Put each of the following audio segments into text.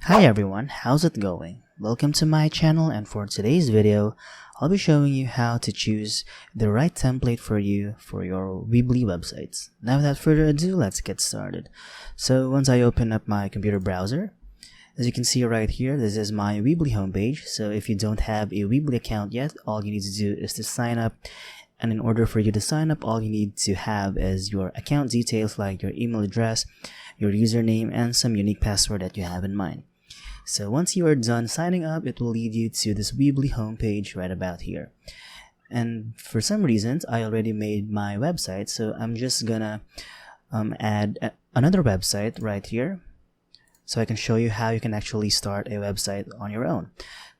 Hi everyone, how's it going? Welcome to my channel, and for today's video, I'll be showing you how to choose the right template for you for your Weebly websites. Now without further ado, let's get started. So once I open up my computer browser, as you can see right here, this is my Weebly homepage. So if you don't have a Weebly account yet, all you need to do is to sign up. And in order for you to sign up, all you need to have is your account details like your email address, your username, and some unique password that you have in mind. So once you are done signing up, it will lead you to this Weebly homepage right about here. And for some reasons, I already made my website, so I'm just gonna add another website right here, so I can show you how you can actually start a website on your own.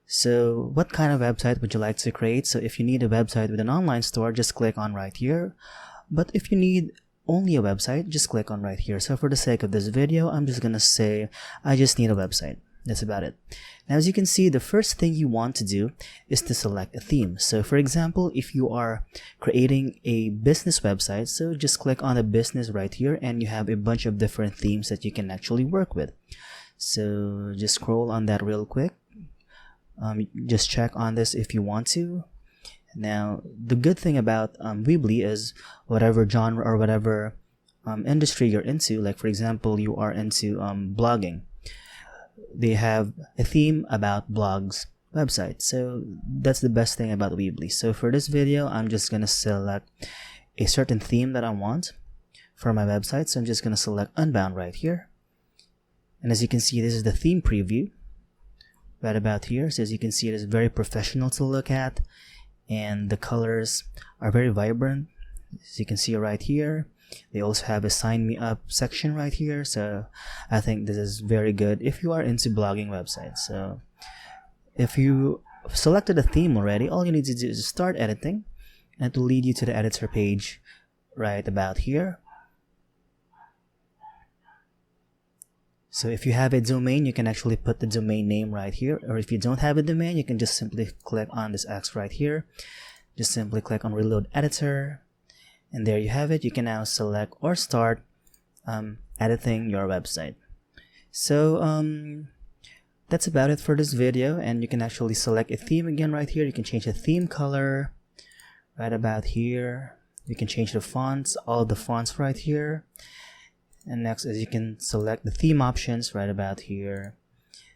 So what kind of website would you like to create? So if you need a website with an online store, just click on right here. But if you need only a website, just click on right here. So for the sake of this video, I'm just gonna say I just need a website. That's about it. Now, as you can see, the first thing you want to do is to select a theme. So for example, if you are creating a business website, so just click on the business right here, and you have a bunch of different themes that you can actually work with. So just scroll on that real quick. Just check on this if you want to. Now, the good thing about Weebly is whatever genre or whatever industry you're into, like for example, you are into blogging, they have a theme about blogs website. So that's the best thing about Weebly. So for this video, I'm just gonna select a certain theme that I want for my website. So I'm just gonna select Unbound right here. And as you can see, this is the theme preview right about here. So as you can see, it is very professional to look at, and the colors are very vibrant. As you can see right here, they also have a sign me up section right here. So I think this is very good if you are into blogging websites. So if you selected a theme already, all you need to do is start editing, and it will lead you to the editor page right about here. So if you have a domain, you can actually put the domain name right here, or if you don't have a domain, you can just simply click on this X right here. Just simply click on Reload Editor, and there you have it. You can now select or start editing your website. So that's about it for this video, and you can actually select a theme again right here. You can change the theme color right about here. You can change the fonts, all of the fonts right here. And next is you can select the theme options right about here.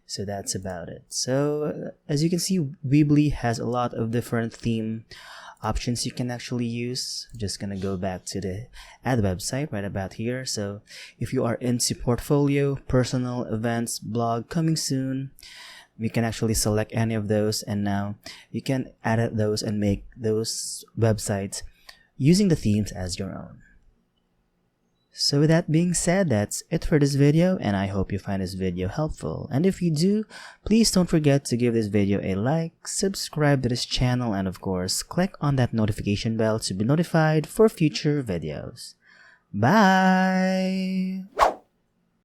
So that's about it. So as you can see, Weebly has a lot of different theme options you can actually use. I'm just gonna go back to the add website right about here. So if you are into portfolio, personal, events, blog, coming soon, you can actually select any of those, and now you can edit those and make those websites using the themes as your own. So with that being said, that's it for this video, and I hope you find this video helpful. And if you do, please don't forget to give this video a like, subscribe to this channel, and of course, click on that notification bell to be notified for future videos. Bye!